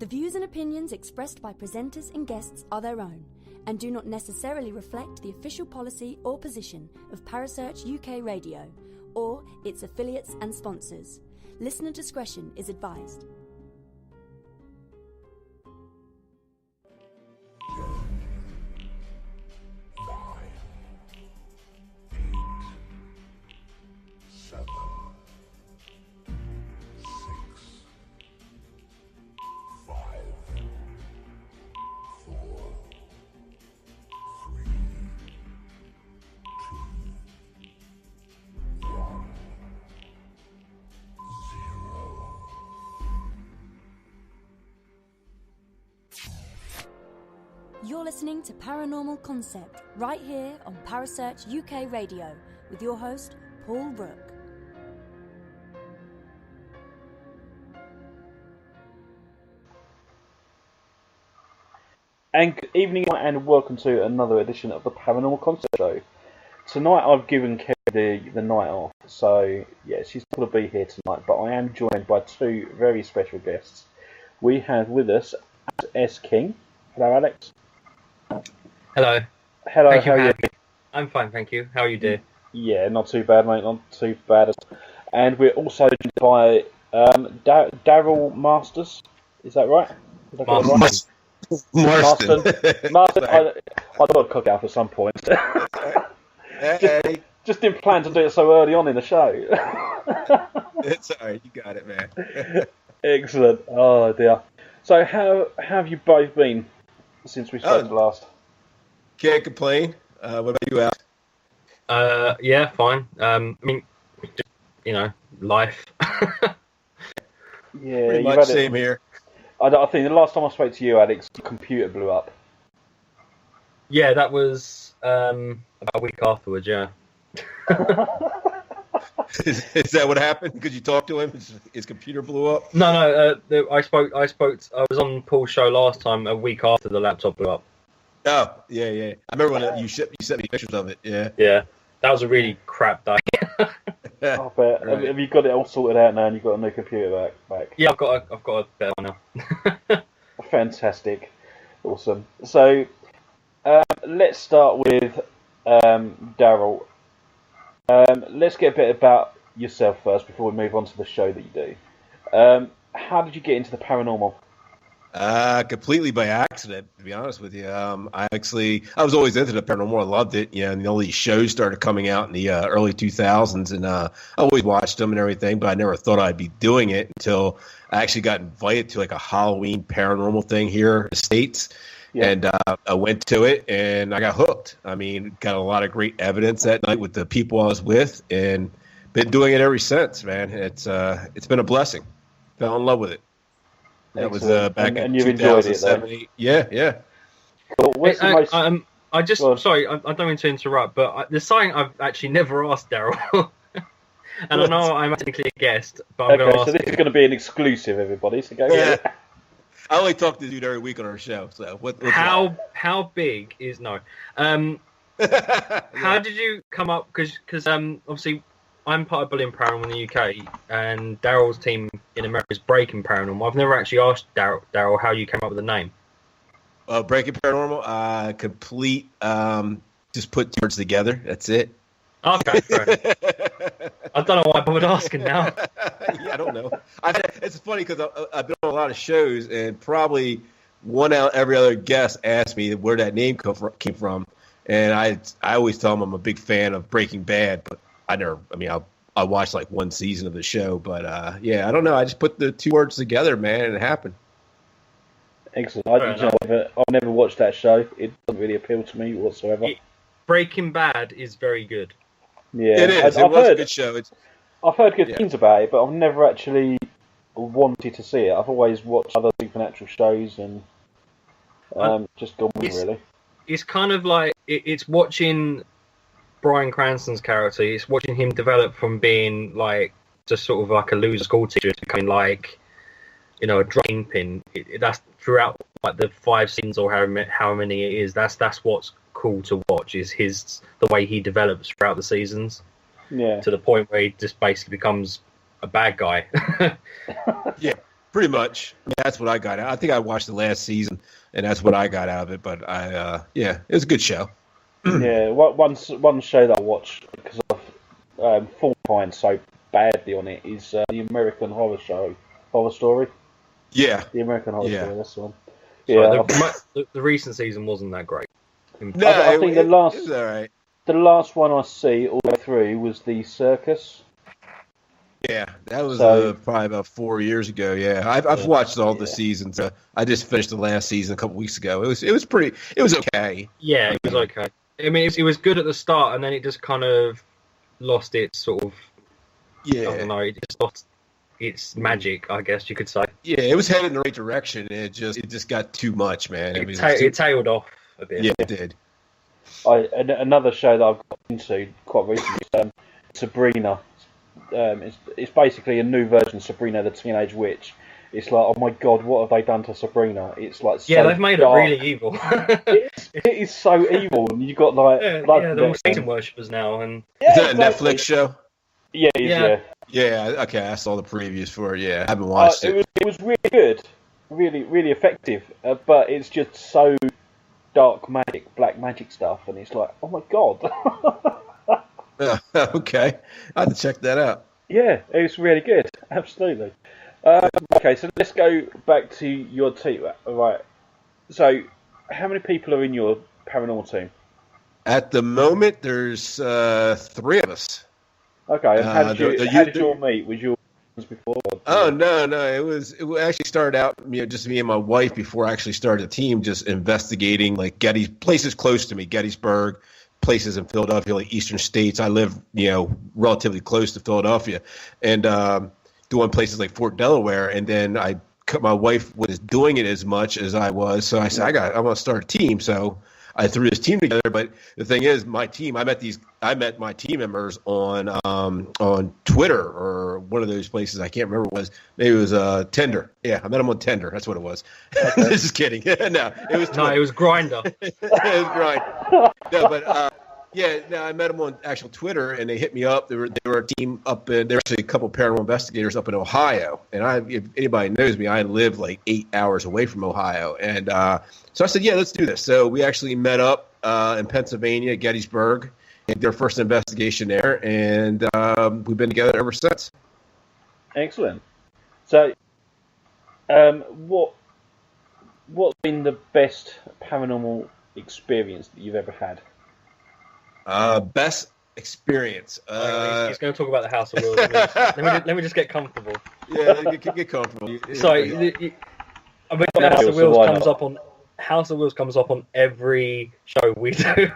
The views and opinions expressed by presenters and guests are their own and do not necessarily reflect the official policy or position of Parasearch UK Radio or its affiliates and sponsors. Listener discretion is advised. You're listening to Paranormal Concept right here on Parasearch UK Radio with your host, Paul Rook. And good evening and welcome to another edition of the Paranormal Concept Show. Tonight I've given Kerry the night off, so yeah, she's not going to be here tonight, but I am joined by two very special guests. We have with us S. King. Hello, Alex. Hello. Hello, how are you? I'm fine, thank you. How are you doing? Yeah, not too bad, mate, not too bad. And we're also joined by Daryl Masters. Is that right? Marston. Marston. I got to cook out at some point. Just didn't plan to do it so early on in the show. It's alright, you got it, man. Excellent. Oh dear. So how have you both been since we spoke last? Can't complain. What about you, Al? Yeah, fine. I mean, just, life. Yeah, pretty much same here. I think the last time I spoke to you, Alex, the computer blew up. Yeah, that was about a week afterwards. Yeah. Is that what happened? Because you talked to him, his computer blew up? No. I was on Paul's show last time. A week after the laptop blew up. Oh, yeah. I remember when you sent me pictures of it. Yeah. Yeah, that was a really crap day. I bet. Right. Have you got it all sorted out now and you've got a new computer back? Yeah, I've got a better one now. Fantastic. Awesome. So, let's start with Daryl. Let's get a bit about yourself first before we move on to the show that you do. How did you get into the paranormal? Completely by accident, to be honest with you. I was always into the paranormal. I loved it. And all these shows started coming out in the early 2000s, and I always watched them and everything, but I never thought I'd be doing it until I actually got invited to like a Halloween paranormal thing here in the States. Yeah. And I went to it, and I got hooked. I mean, got a lot of great evidence that night with the people I was with, and been doing it ever since, man. It's been a blessing. Fell in love with it. That was back in 2007. Yeah. Cool. Sorry, I don't mean to interrupt, but there's something I've actually never asked Daryl. And I know I'm technically a guest, but I'm going to ask. So this is going to be an exclusive, everybody. So go ahead. I only talk to the dude every week on our show. So how big is no? How did you come up? Because obviously I'm part of Bullying Paranormal in the UK, and Daryl's team in America is Breaking Paranormal. I've never actually asked Daryl how you came up with the name. Breaking Paranormal, complete. Just put words together. That's it. Okay, fair. I don't know why I bothered asking now. Yeah, I don't know. It's funny because I've been on a lot of shows, and probably one out every other guest asked me where that name came from, and I always tell them I'm a big fan of Breaking Bad, but I watched like one season of the show, but I don't know. I just put the two words together, man, and it happened. Excellent. I've never watched that show. It doesn't really appeal to me whatsoever. Breaking Bad is very good. Yeah, it is. It was a good show. I've heard good things about it, but I've never actually wanted to see it. I've always watched other supernatural shows and just gone with really. It's kind of like it's watching Bryan Cranston's character. It's watching him develop from being like just sort of like a loser school teacher to becoming like, a drug kingpin. That's throughout like the 5 seasons or how many it is. That's what's cool to watch is the way he develops throughout the seasons. Yeah. To the point where he just basically becomes a bad guy. Yeah. Pretty much. I mean, that's what I got out. I think I watched the last season, and that's what I got out of it. But it was a good show. Yeah, one show that I watched because I've fallen behind so badly on it is the American Horror Story. Yeah, the American Horror Story. That's the one. Yeah, the recent season wasn't that great. No, I think the last it was all right. The last one I see all the way through was the circus. Yeah, that was probably about 4 years ago. Yeah, I've watched all the seasons. I just finished the last season a couple weeks ago. It was okay. Yeah, it was okay. I mean, it was good at the start, and then it just kind of lost its sort of. Yeah, I don't know. It just lost its magic, I guess you could say. Yeah, it was headed in the right direction, and it just got too much, man. It tailed off a bit. Yeah, it did. Another show that I've got into quite recently is Sabrina. It's basically a new version of Sabrina the Teenage Witch. It's like, oh my god, what have they done to Sabrina? It's like so they've made dark. it really evil. it is so evil, and you got like they're all Satan worshippers now. And is that a Netflix show? Yeah, it is, yeah. Okay, I saw the previews for it. Yeah, I haven't watched it. It was really good, really effective, but it's just so dark magic, black magic stuff, and it's like, oh my god. Okay, I have to check that out. Yeah, it's really good, absolutely. Okay, so let's go back to your team. Right, so how many people are in your paranormal team? At the moment, there's 3 of us. Okay, and how did you all meet? Was you all before? Oh no, it actually started out, just me and my wife before I actually started the team, just investigating like places close to me, Gettysburg, places in Philadelphia, like eastern states. I live, relatively close to Philadelphia, and doing places like Fort Delaware. And then my wife was doing it as much as I was, so I said, I want to start a team. So I threw this team together. But the thing is, my team, I met my team members on Twitter or one of those places. I can't remember what it was. Maybe it was Tinder. Yeah, I met them on Tinder. That's what it was. Okay. Just kidding. No, it was Twitter. No, it was Grindr. It was Grindr. No, but I met them on actual Twitter, and they hit me up. They were a team up in. There were actually a couple of paranormal investigators up in Ohio, and if anybody knows me, I live like 8 hours away from Ohio, and so I said, yeah, let's do this. So we actually met up in Pennsylvania, Gettysburg, and did our first investigation there, and we've been together ever since. Excellent. So, what's been the best paranormal experience that you've ever had? Best experience. He's going to talk about the House of Wills. let me just get comfortable. Yeah, get comfortable. House of Wills comes up on every show we do.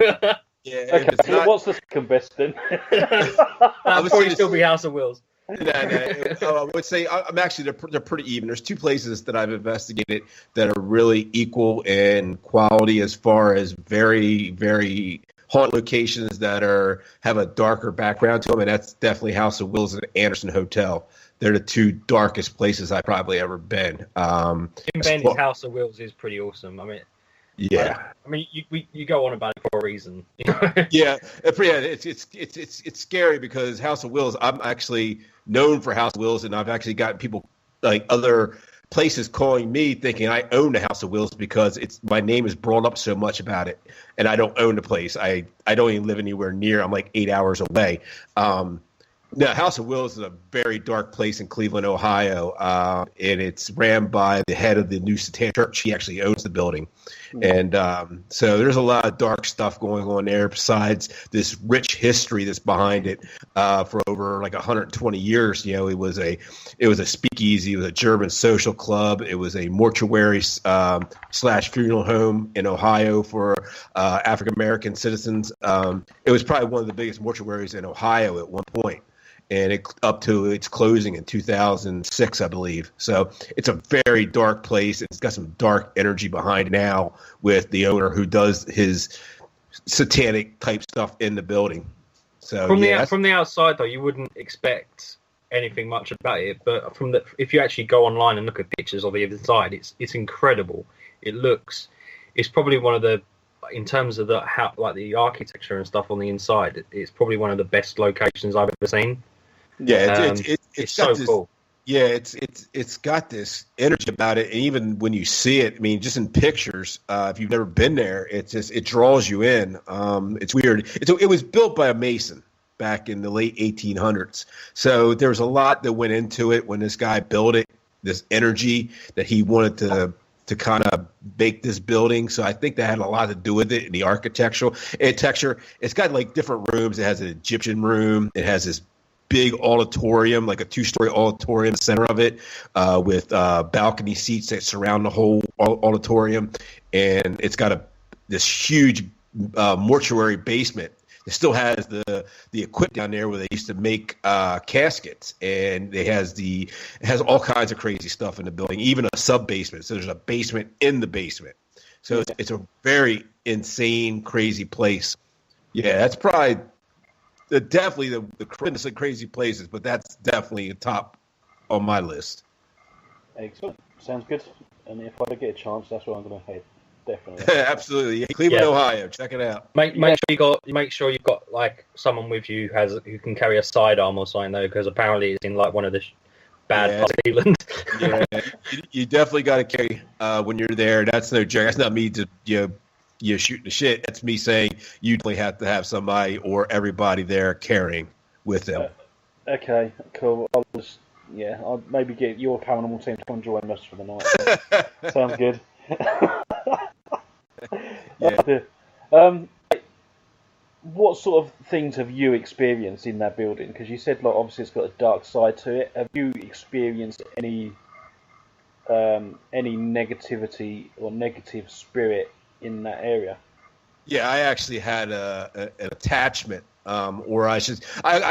Yeah. Okay. What's the second best then? That would probably still be House of Wills. No. I would say I'm actually they're pretty even. There's 2 places that I've investigated that are really equal in quality as far as very, very haunt locations that have a darker background to them, and that's definitely House of Wills and Anderson Hotel. They're the 2 darkest places I've probably ever been. Tim Benny's House of Wills is pretty awesome. I mean, yeah. I mean, you go on about it for a reason. Yeah, it's scary because House of Wills. I'm actually known for House of Wills, and I've actually gotten people like other places calling me thinking I own the House of Wills because my name is brought up so much about it, and I don't own the place. I don't even live anywhere near. I'm like 8 hours away. No, House of Wills is a very dark place in Cleveland, Ohio, and it's ran by the head of the New Satanic Church. He actually owns the building. And so there's a lot of dark stuff going on there besides this rich history that's behind it for over like 120 years. It was a speakeasy. It was a German social club. It was a mortuary / funeral home in Ohio for African-American citizens. It was probably one of the biggest mortuaries in Ohio at one point. And up to its closing in 2006, I believe. So it's a very dark place. It's got some dark energy behind it now with the owner who does his satanic type stuff in the building. So from the outside, though, you wouldn't expect anything much about it. But if you actually go online and look at pictures of the inside, it's incredible. It's probably one of the, in terms of the architecture and stuff on the inside, it's probably one of the best locations I've ever seen. Yeah, it's so cool. Yeah, it's got this energy about it, and even when you see it, I mean, just in pictures, if you've never been there, it draws you in. It's weird. It was built by a mason back in the late 1800s, so there was a lot that went into it when this guy built it. This energy that he wanted to kind of make this building, so I think that had a lot to do with it in the architecture. It's got like different rooms. It has an Egyptian room. It has this big auditorium, like a 2-story auditorium in the center of it, with balcony seats that surround the whole auditorium. And it's got this huge mortuary basement. It still has the equipment down there where they used to make caskets, and it has all kinds of crazy stuff in the building, even a sub basement. So there's a basement in the basement. So it's a very insane, crazy place. Yeah, that's probably definitely the crazy places, but that's definitely top on my list. Excellent. Sounds good. And if I get a chance, that's where I'm going to head. Definitely. Absolutely. Yeah, Cleveland, Ohio. Check it out. Make sure you've got like someone with you who can carry a sidearm or something though, because apparently it's in like one of the bad parts of Cleveland. Yeah, you definitely got to carry when you're there. That's no joke. That's not me to you shooting the shit. That's me saying you definitely have to have somebody or everybody there carrying with them. Okay, cool. I'll maybe get your paranormal team to come join us for the night. Sounds good. Yeah. What sort of things have you experienced in that building? Because you said, like, obviously it's got a dark side to it. Have you experienced any negativity or negative spirit in that area? Yeah, I actually had an attachment, or I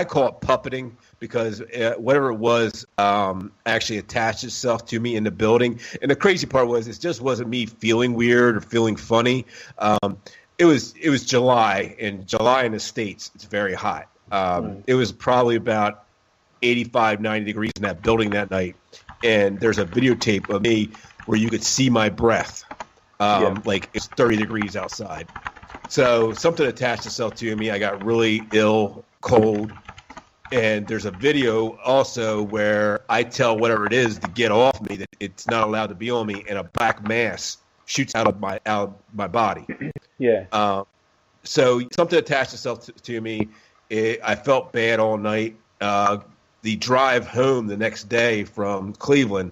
call it puppeting, because whatever it was actually attached itself to me in the building. And the crazy part was, it just wasn't me feeling weird or feeling funny. It was July, and July in the States, it's very hot. It was probably about 85, 90 degrees in that building that night. And there's a videotape of me where you could see my breath. Like it's 30 degrees outside. So something attached itself to me. I got really ill, cold. And there's a video also where I tell whatever it is to get off me, that it's not allowed to be on me, and a black mass shoots out of my body. Yeah. So something attached itself to me. I felt bad all night. The drive home the next day from Cleveland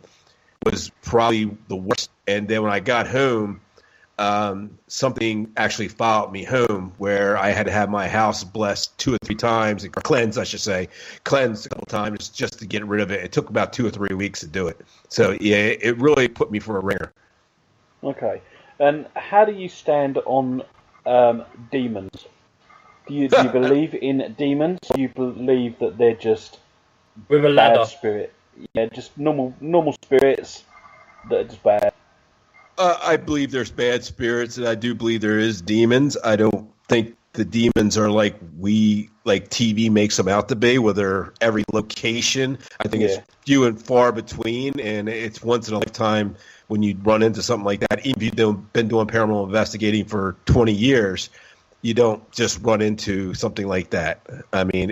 was probably the worst. And then when I got home, something actually followed me home, where I had to have my house blessed 2 or 3 times, or cleansed a couple times, just to get rid of it. It took about 2 or 3 weeks to do it. So yeah, it really put me for a ringer. Okay. And how do you stand on demons? Do you believe in demons? Do you believe that they're just with a ladder bad spirit? Yeah, just normal spirits that are just bad. I believe there's bad spirits, and I do believe there is demons. I don't think the demons are like TV makes them out to be, where they're every location. I think it's few and far between, and it's once in a lifetime when you run into something like that. Even if you've been doing paranormal investigating for 20 years, you don't just run into something like that. I mean,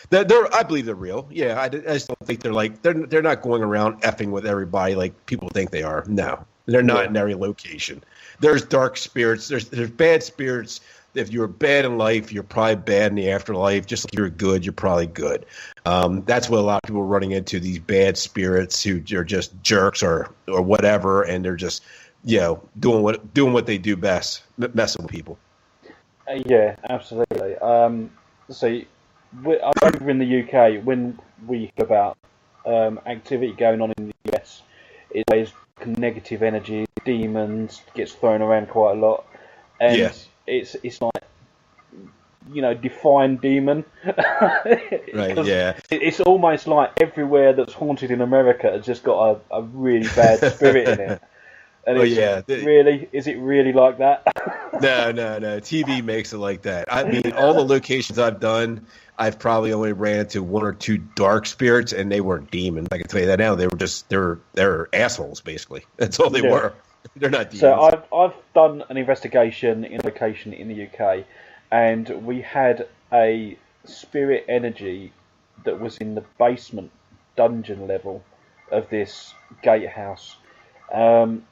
I believe they're real. Yeah, I just don't think they're not going around effing with everybody like people think they are. No, they're not in every location. There's dark spirits. There's bad spirits. If you're bad in life, you're probably bad in the afterlife. Just like you're good, you're probably good. That's what a lot of people are running into, these bad spirits who are just jerks or whatever, and they're just doing what they do best, messing with people. Yeah, absolutely. So over in the UK, when we hear about activity going on in the US, it's always negative energy, demons, gets thrown around quite a lot, and it's like, define demon. Right. Yeah. It's almost like everywhere that's haunted in America has just got a really bad spirit in it. And really, is it really like that? No. TV makes it like that. I mean, all the locations I've done, I've probably only ran into 1 or 2 dark spirits, and they weren't demons. I can tell you that now. They were just they're assholes, basically. That's all they were. They're not demons. So I've done an investigation in a location in the UK, and we had a spirit energy that was in the basement dungeon level of this gatehouse. And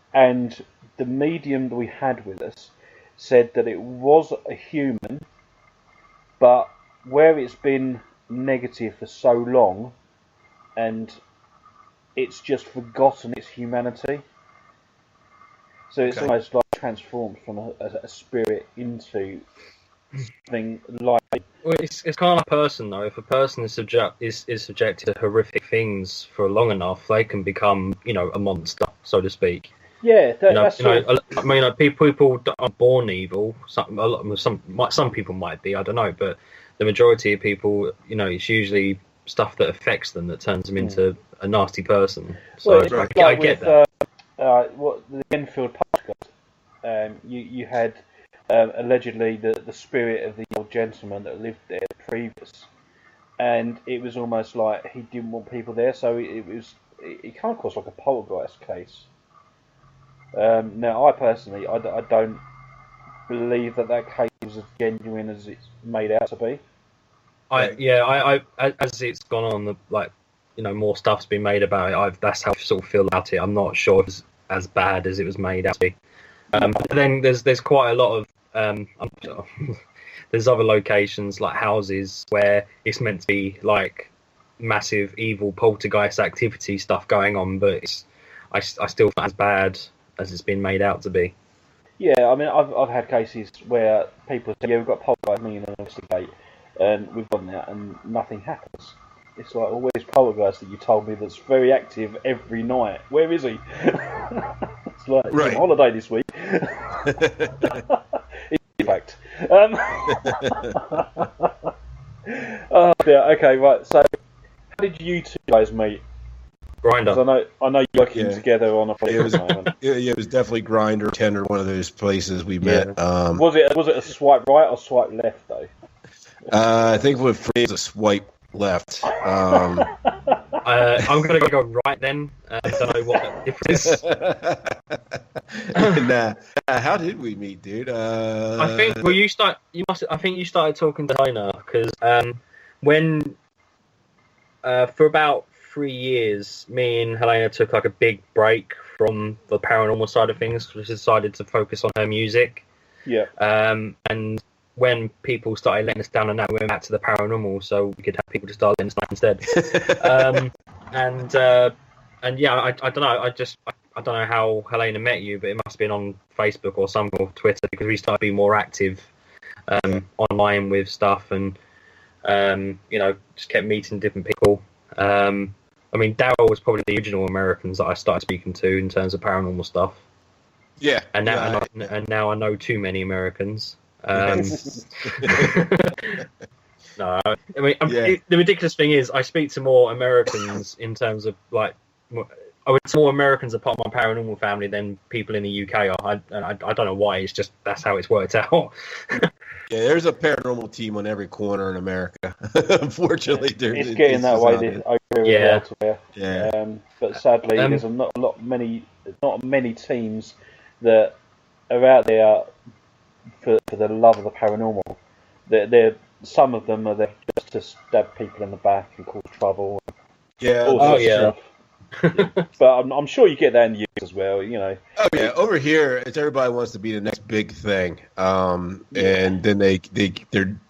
the medium that we had with us said that it was a human, but where it's been negative for so long, and it's just forgotten its humanity. So it's almost like transformed from a spirit into something like. Well, it's kind of like a person though. If a person is subjected to horrific things for long enough, they can become, a monster, so to speak. Yeah, that's I mean, people aren't born evil. Some people might be. I don't know, but the majority of people, it's usually stuff that affects them that turns them into a nasty person. So I get that. What the Enfield postcard, you had allegedly the spirit of the old gentleman that lived there previous, and it was almost like he didn't want people there, so it kind of caused like a poltergeist case. Now, I personally, I don't believe that case was as genuine as it's made out to be. As it's gone on, more stuff's been made about it. That's how I sort of feel about it. I'm not sure if it's as bad as it was made out to be. But then there's quite a lot of there's other locations like houses where it's meant to be like massive evil poltergeist activity stuff going on, but I still think as bad as it's been made out to be. Yeah, I mean, I've had cases where people say, yeah, we've got poltergeist, we need to investigate, and we've gone there and nothing happens. It's like, well, where's poltergeist that you told me that's very active every night? Where is he? It's like, he's on holiday this week. In fact. Oh, yeah, okay, right. So, how did you two guys meet? Grindr. I know you're working together on a project at the moment. It was definitely Grindr, Tinder, one of those places we met. Was it a swipe right or swipe left though? I think for me it's a swipe left. I'm going to go right then. I don't know what the difference is. How did we meet, dude? I think I think you started talking to Helena because when for about 3 years, me and Helena took like a big break from the paranormal side of things. We decided to focus on her music. Yeah. And when people started letting us down on that, we went back to the paranormal so we could have people to start letting us down instead. And yeah, I don't know. I don't know how Helena met you, but it must have been on Facebook or something, or Twitter, because we started being more active online with stuff, and just kept meeting different people. I mean, Daryl was probably the original Americans that I started speaking to in terms of paranormal stuff. Yeah. And now I know too many Americans. No, I mean, the ridiculous thing is I speak to more Americans in terms of like, I would say more Americans are part of my paranormal family than people in the UK are. I don't know why. It's just that's how it's worked out. Yeah, there's a paranormal team on every corner in America. Unfortunately, it's getting that way. Elsewhere. Yeah. But sadly, there's not many teams that are out there for the love of the paranormal. They're some of them are there just to stab people in the back and cause trouble. Yeah. But I'm sure you get that in the US as well, Oh yeah, over here, it's everybody wants to be the next big thing, and then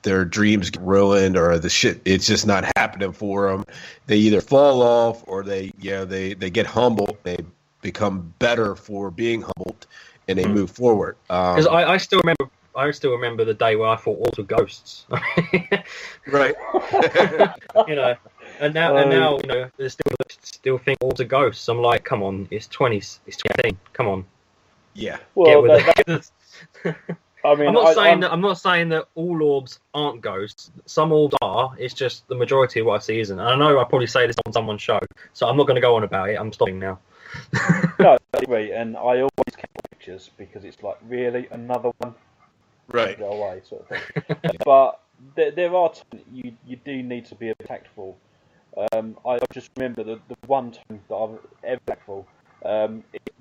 their dreams get ruined, or the shit, it's just not happening for them. They either fall off, or they get humbled. They become better for being humbled, and they move forward. Because I still remember the day where I thought all were ghosts. Right. And now, they still think all are ghosts. I'm like, come on, it's 2018. Come on. Yeah. Well, get with it. I mean, I'm not saying that all orbs aren't ghosts. Some orbs are. It's just the majority of what I see isn't. And I know I probably say this on someone's show, so I'm not going to go on about it. I'm stopping now. No, anyway, and I always keep pictures because it's like, really, another one? Right. Go away, sort of thing. But there are times you do need to be a bit tactful. I just remember the one time that I've ever tactful.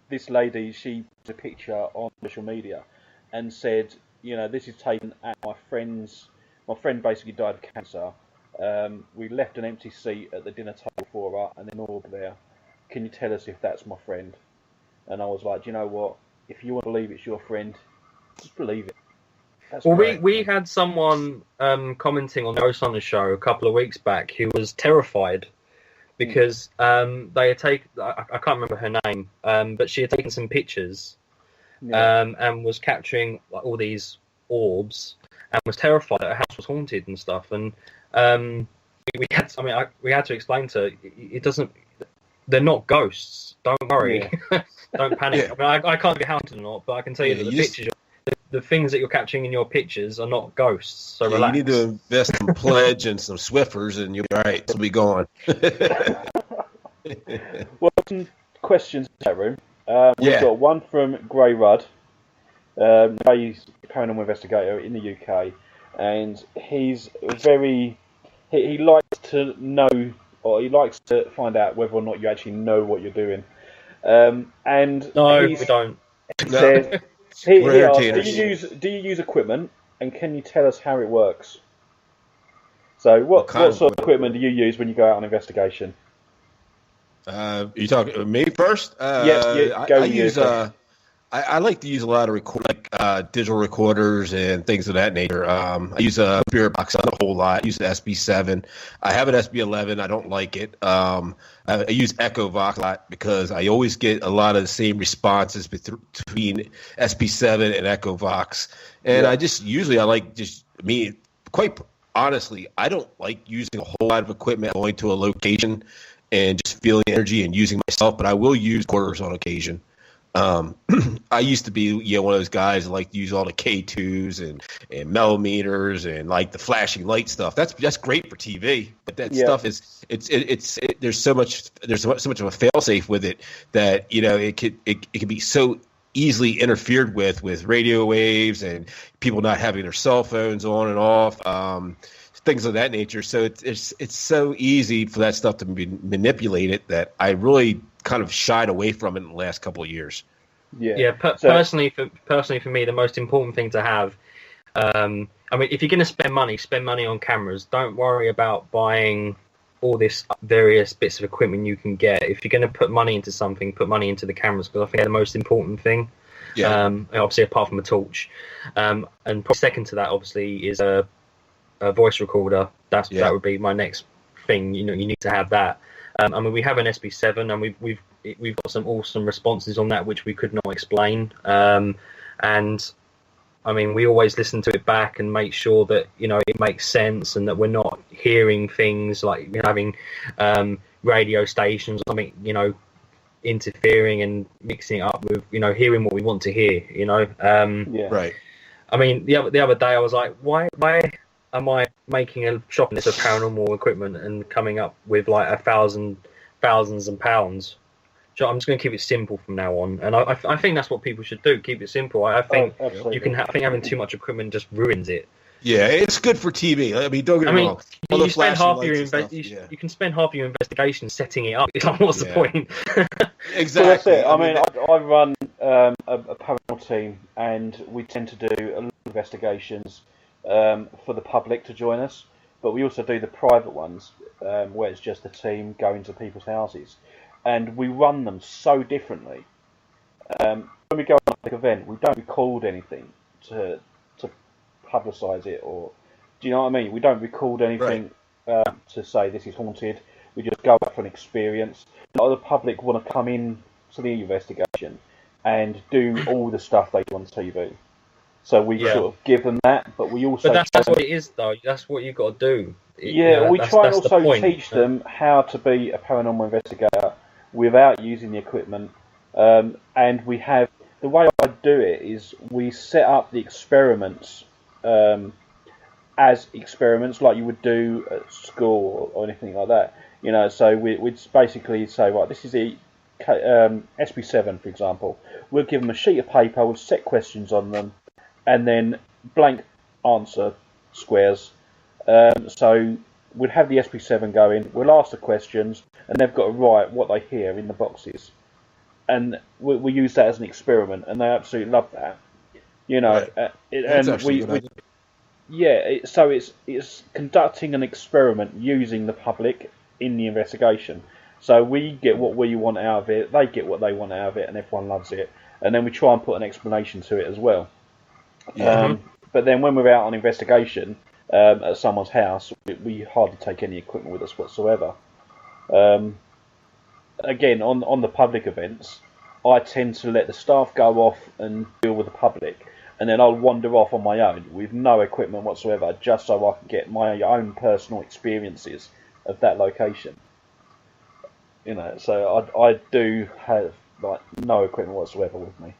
This lady, she put a picture on social media and said, this is taken at my friend basically died of cancer, We left an empty seat at the dinner table for her, and then orb there. Can you tell us if that's my friend? And I was like, do you know what? If you want to believe it's your friend, just believe it. That's Well, great. we had someone commenting on the Ghost Hunter show a couple of weeks back who was terrified because they had taken, I can't remember her name, but she had taken some pictures and was capturing like, all these orbs and was terrified that her house was haunted and stuff. And we had to explain to her, it doesn't, they're not ghosts. Don't worry. Don't panic. Yeah. I mean, I can't be haunted or not, but I can tell you that the pictures, the things that you're capturing in your pictures are not ghosts. So relax. You need to invest some Pledge and some Swiffers, and you'll be all right. It'll be gone. Well, some questions in that room. We've got one from Gray Rudd. Gray's a paranormal investigator in the UK, and he's very. He likes to know, or he likes to find out whether or not you actually know what you're doing. And no, we don't. Says, he asked, entertainers. do you use equipment, and can you tell us how it works? So, what sort of equipment do you use when you go out on investigation? You talking me first? I use. I like to use a lot of digital recorders and things of that nature. I use a Spirit Box a whole lot. I use the SB7. I have an SB11. I don't like it. I use EchoVox a lot because I always get a lot of the same responses between SB7 and EchoVox. And quite honestly, I don't like using a whole lot of equipment going to a location and just feeling energy and using myself, but I will use quarters on occasion. I used to be one of those guys that like to use all the K2s and millimeters and like the flashing light stuff. That's great for TV, but that stuff is there's so much of a failsafe with it that it can be so easily interfered with radio waves and people not having their cell phones on and off. Things of that nature. So it's so easy for that stuff to be manipulated that I really kind of shied away from it in the last couple of years. Personally for me, the most important thing to have. I mean, if you're going to spend money on cameras. Don't worry about buying all this various bits of equipment you can get. If you're going to put money into something, put money into the cameras because I think they're the most important thing. Obviously, apart from a torch, and probably second to that, obviously, is a voice recorder. That would be my next thing. You need to have that. I mean, we have an SB7, and we've got some awesome responses on that which we could not explain. And I mean, we always listen to it back and make sure that it makes sense and that we're not hearing things like having radio stations or something interfering and mixing it up with hearing what we want to hear. Right. I mean, the other day I was like, why am I making a shopping list of paranormal equipment and coming up with like thousands and pounds? So I'm just going to keep it simple from now on, and I think that's what people should do. Keep it simple. I think I think having too much equipment just ruins it. Yeah, it's good for TV. I mean, don't get me wrong. You spend half your you can spend half your investigation setting it up. What's the point? Exactly. So that's it. I mean, I run a paranormal team, and we tend to do a lot of investigations for the public to join us, but we also do the private ones where it's just the team going to people's houses, and we run them so differently. When we go on a big event, we don't record anything to publicise it, or do you know what I mean? We don't record anything to say this is haunted. We just go out for an experience. A lot of the public want to come in to the investigation and do all the stuff they do on TV. So we sort of give them that, but we also... But that's what it is, though. That's what you've got to do. We try and also teach them how to be a paranormal investigator without using the equipment. And we have... The way I do it is we set up the experiments as experiments like you would do at school or anything like that. So we'd basically say, right, this is the SB7, for example. We'll give them a sheet of paper with set questions on them, and then blank answer squares. So we'd have the SB7 going, we'll ask the questions, and they've got to write what they hear in the boxes. And we use that as an experiment, and they absolutely love that. So it's conducting an experiment using the public in the investigation. So we get what we want out of it, they get what they want out of it, and everyone loves it. And then we try and put an explanation to it as well. Yeah. But then when we're out on investigation at someone's house, we hardly take any equipment with us whatsoever. Again, on the public events, I tend to let the staff go off and deal with the public, and then I'll wander off on my own with no equipment whatsoever, just so I can get my own personal experiences of that location. So I do have like no equipment whatsoever with me.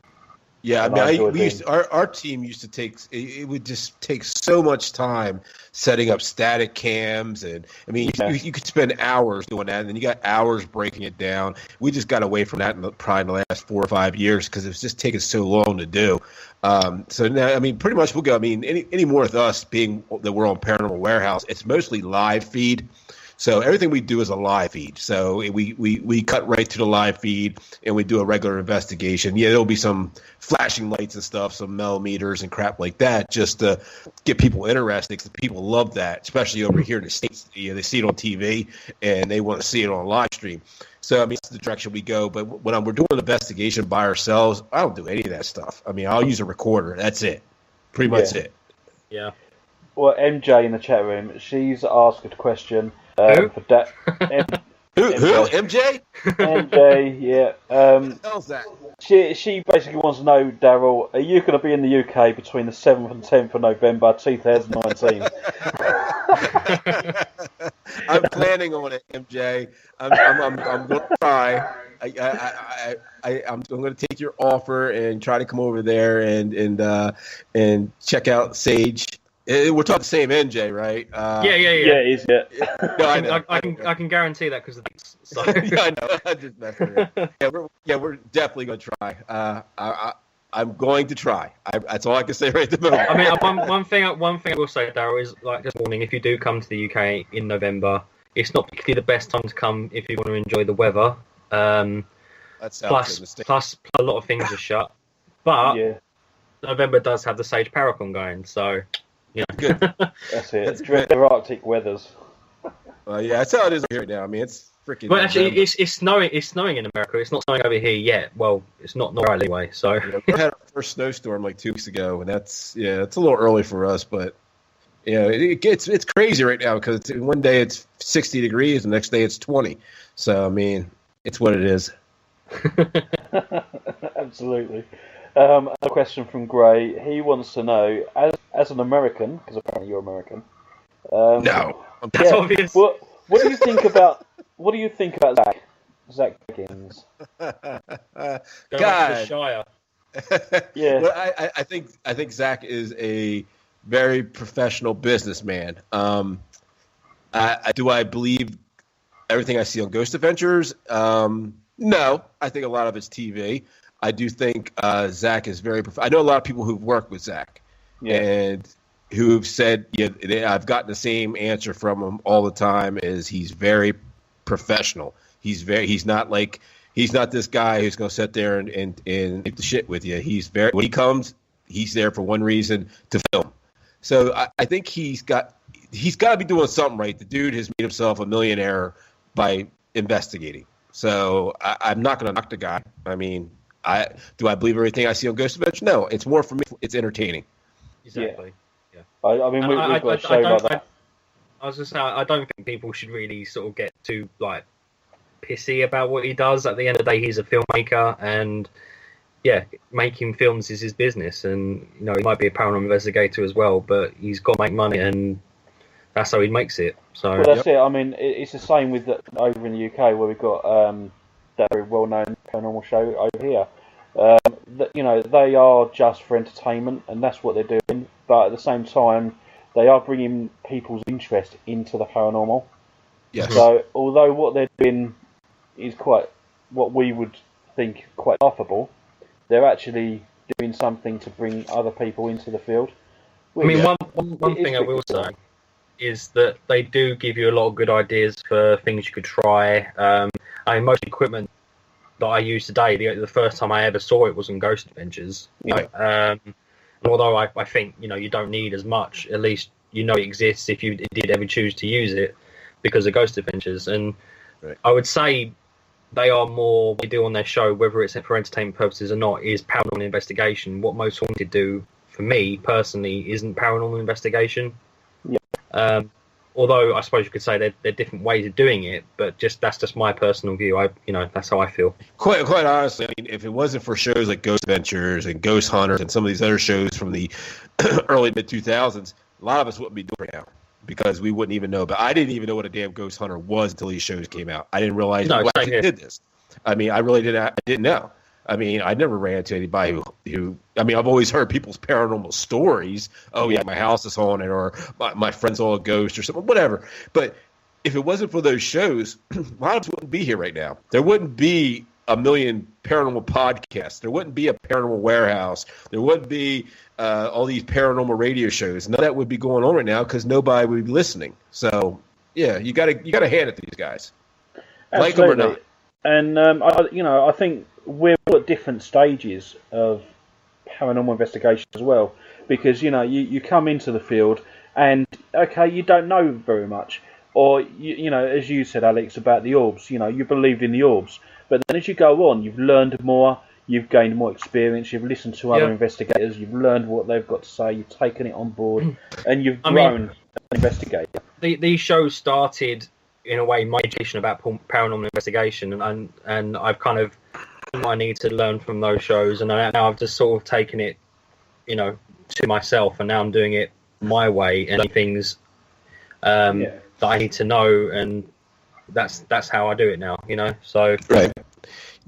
Yeah, our team used to take, it would just take so much time setting up static cams. And I mean, you could spend hours doing that, and then you got hours breaking it down. We just got away from that probably in the last 4 or 5 years because it was just taking so long to do. So now, I mean, pretty much we'll go. I mean, any more with us being that we're on Paranormal Warehouse, it's mostly live feed. So everything we do is a live feed. So we cut right to the live feed and we do a regular investigation. Yeah, there'll be some flashing lights and stuff, some millimeters and crap like that, just to get people interested because people love that, especially over here in the States. They see it on TV and they want to see it on live stream. So, I mean, that's the direction we go. But when we're doing an investigation by ourselves, I don't do any of that stuff. I mean, I'll use a recorder. That's it. Pretty much it. Yeah. Well, MJ in the chat room, she's asked a question. Who? For that. Who? MJ? MJ, yeah. What the hell's that? She basically wants to know, Daryl, are you going to be in the UK between the 7th and 10th of November 2019? I'm planning on it, MJ. I'm going to try. I'm going to take your offer and try to come over there and check out Sage. We're talking the same NJ, right? Yeah. Yeah, it is. Yeah. No, I know. I can guarantee that because of this. So. Yeah, I know. I'm just messing around. We're definitely going to try. I'm going to try. That's all I can say right at the moment. I mean, one thing I will say, Daryl, is like just warning: if you do come to the UK in November, it's not particularly the best time to come if you want to enjoy the weather. Plus, a lot of things are shut. But November does have the Sage Paracon going, so. Yeah, good. That's it. The Arctic weathers. Yeah, that's how it is here now. I mean, it's freaking. But actually, it's snowing. It's snowing in America. It's not snowing over here yet. Well, it's not right anyway. So we had our first snowstorm like 2 weeks ago, and it's a little early for us. But it's crazy right now because one day it's 60 degrees, and the next day it's 20. So I mean, it's what it is. Absolutely. A question from Gray. He wants to know, as an American, because apparently you're American. No, that's obvious. What do you think about Zach Higgins? God, Shire. Yeah. Well, I think Zach is a very professional businessman. Do I believe everything I see on Ghost Adventures? No, I think a lot of it's TV. I do think Zach is very. I know a lot of people who've worked with Zach, and who've said, I've gotten the same answer from him all the time. Is he's very professional. He's not this guy who's going to sit there and take the shit with you. When he comes, he's there for one reason, to film. So I think he's got to be doing something right. The dude has made himself a millionaire by investigating. So I'm not going to knock the guy. I mean. Do I believe everything I see on Ghost Adventure? No, it's more for me. It's entertaining. Exactly. Yeah. I mean, we've got a show like that. I was just saying, I don't think people should really sort of get too pissy about what he does. At the end of the day, he's a filmmaker, and making films is his business. And he might be a paranormal investigator as well, but he's got to make money, and that's how he makes it. So that's it. I mean, it's the same with over in the UK where we've got. That very well-known paranormal show over here. They are just for entertainment, and that's what they're doing. But at the same time, they are bringing people's interest into the paranormal. Yes. So, although what they're doing is quite what we would think quite laughable, they're actually doing something to bring other people into the field. I mean, one thing I will say is that they do give you a lot of good ideas for things you could try. I mean, most equipment that I use today, the first time I ever saw it was on Ghost Adventures. And And although I think, you don't need as much, at least it exists if you did ever choose to use it because of Ghost Adventures. And Right. I would say they are more, what they do on their show, whether it's for entertainment purposes or not, is paranormal investigation. What Most Haunted do, for me personally, isn't paranormal investigation. Yeah. Although I suppose you could say they're different ways of doing it, but that's just my personal view. That's how I feel. Quite honestly, I mean, if it wasn't for shows like Ghost Adventures and Ghost Hunters and some of these other shows from the early mid 2000s, a lot of us wouldn't be doing it now because we wouldn't even know. But I didn't even know what a damn Ghost Hunter was until these shows came out. I didn't realize who actually did this. I mean, I really didn't. I didn't know. I mean, I never ran into anybody who. I mean, I've always heard people's paranormal stories. Oh yeah, my house is haunted, or my friend saw a ghost, or something, whatever. But if it wasn't for those shows, a lot of us wouldn't be here right now. There wouldn't be a million paranormal podcasts. There wouldn't be a paranormal warehouse. There wouldn't be all these paranormal radio shows. None of that would be going on right now because nobody would be listening. So yeah, you got to hand it to these guys, like them or not. And I think we're all at different stages of paranormal investigation as well, because you come into the field and okay, you don't know very much, or as you said, Alex, about the orbs. You believed in the orbs, but then as you go on, you've learned more, you've gained more experience, you've listened to other investigators, you've learned what they've got to say, you've taken it on board, and you've grown as an investigator. These shows started in a way my education about paranormal investigation, and I've kind of I need to learn from those shows, and now I've just sort of taken it, to myself, and now I'm doing it my way, and things that I need to know, and that's how I do it now, So right,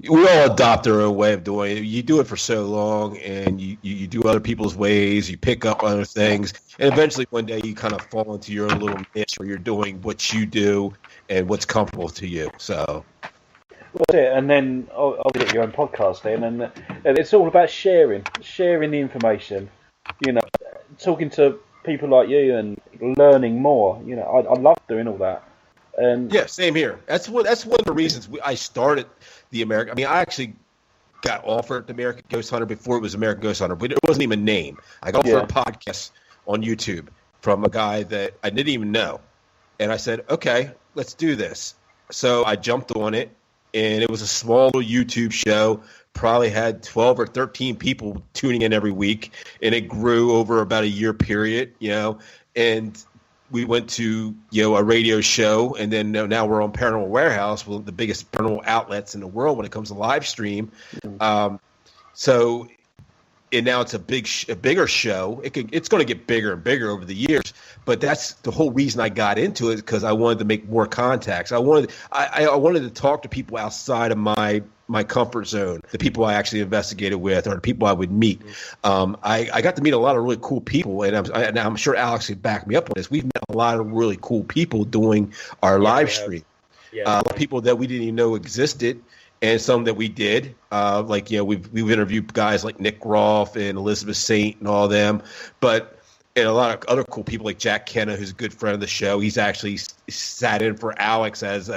we all adopt our own way of doing it. You do it for so long, and you do other people's ways. You pick up other things, and eventually one day you kind of fall into your own little niche where you're doing what you do and what's comfortable to you. So. That's it, and then I'll get your own podcast then, and it's all about sharing the information, talking to people like you and learning more. I love doing all that. And yeah, same here. That's one of the reasons I started the American. I mean, I actually got offered the American Ghost Hunter before it was American Ghost Hunter, but it wasn't even a name. I got offered a podcast on YouTube from a guy that I didn't even know, and I said, okay, let's do this. So I jumped on it. And it was a small little YouTube show, probably had 12 or 13 people tuning in every week. And it grew over about a year period, and we went to, a radio show. And then now we're on Paranormal Warehouse, one of the biggest paranormal outlets in the world when it comes to live stream. And now it's a bigger show. It's going to get bigger and bigger over the years. But that's the whole reason I got into it, because I wanted to make more contacts. I wanted to talk to people outside of my comfort zone, the people I actually investigated with, or the people I would meet. I got to meet a lot of really cool people, and I'm sure Alex would back me up on this. We've met a lot of really cool people doing our live stream. People that we didn't even know existed. And some that we did, we've interviewed guys like Nick Groff and Elizabeth Saint and all them, and a lot of other cool people like Jack Kenna, who's a good friend of the show. He's actually sat in for Alex as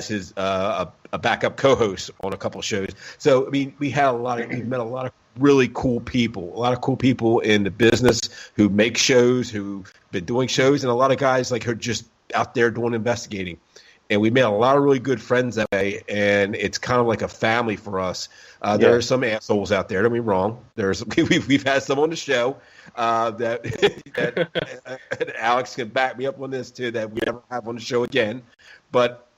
his a backup co-host on a couple of shows. So I mean, we've met a lot of really cool people, in the business who make shows, who've been doing shows, and a lot of guys like who are just out there doing investigating. And we made a lot of really good friends that way, and it's kind of like a family for us. There are some assholes out there. Don't be wrong. We've had some on the show that Alex can back me up on this too. That we never have on the show again. But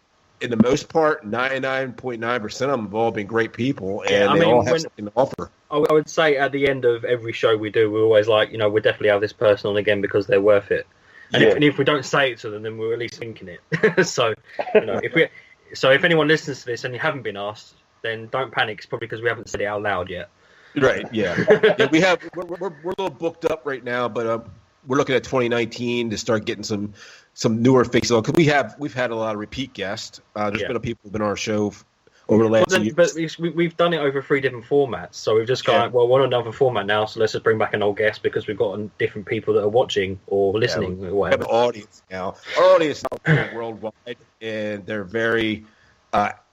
in the most part, 99.9% of them have all been great people, and they all have something to offer. I would say at the end of every show we do, we're always like, we'll definitely have this person on again because they're worth it. And if we don't say it to them, then we're at least thinking it. So, if anyone listens to this and you haven't been asked, then don't panic. It's probably because we haven't said it out loud yet. Right. Yeah. We're a little booked up right now, but we're looking at 2019 to start getting some newer faces on, because we've had a lot of repeat guests. There's been people who've been on our show over the last year. But we've done it over 3 different formats, so we've just gone, we're on another format now, so let's just bring back an old guest because we've got different people that are watching or listening or whatever. We have an audience now. Our audience is worldwide, and they're very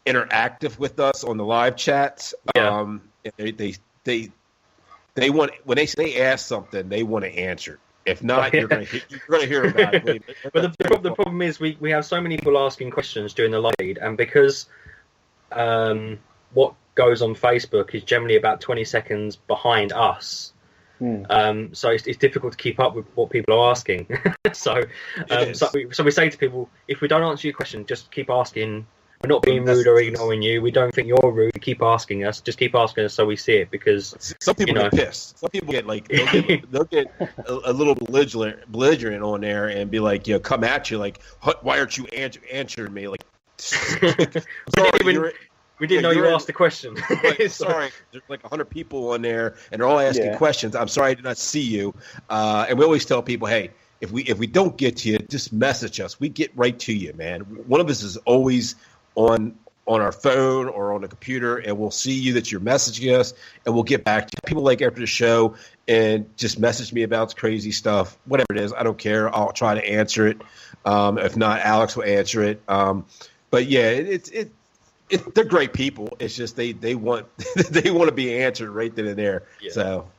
interactive with us on the live chats. They they want when they ask something, they want to answer it. If not, you're going to hear about it. But the problem is we have so many people asking questions during the live feed, and because what goes on Facebook is generally about 20 seconds behind us. So it's difficult to keep up with what people are asking. So we say to people, if we don't answer your question, just keep asking. We're not being rude or ignoring you. We don't think you're rude. Keep asking us. Just keep asking us so we see it, because some people get pissed. Some people get like they'll get a little belligerent on there and be like, come at you like, why aren't you answering me? Like, we didn't know you asked the question. Like, sorry, there's like 100 people on there and they're all asking questions. I'm sorry I did not see you. And we always tell people, hey, if we don't get to you, just message us. We get right to you, man. One of us is always on our phone or on the computer, and we'll see you that you're messaging us, and we'll get back to you. People like after the show and just message me about crazy stuff, whatever it is. I don't care. I'll try to answer it. If not, Alex will answer it. But yeah, they're great people. It's just they want they want to be answered right then and there. Yeah. So.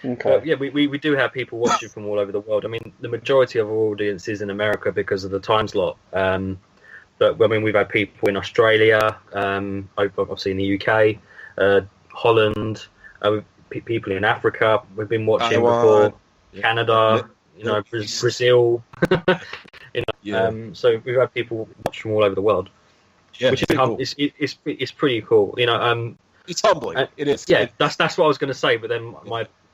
Okay. Well, yeah, we do have people watching from all over the world. I mean, the majority of our audience is in America because of the time slot. But I mean, we've had people in Australia, obviously in the UK, Holland, people in Africa. We've been watching Taiwan, before, Canada, Brazil. So we've had people watch from all over the world, which is cool. It's pretty cool. It's humbling. It is. Yeah, that's what I was going to say. But then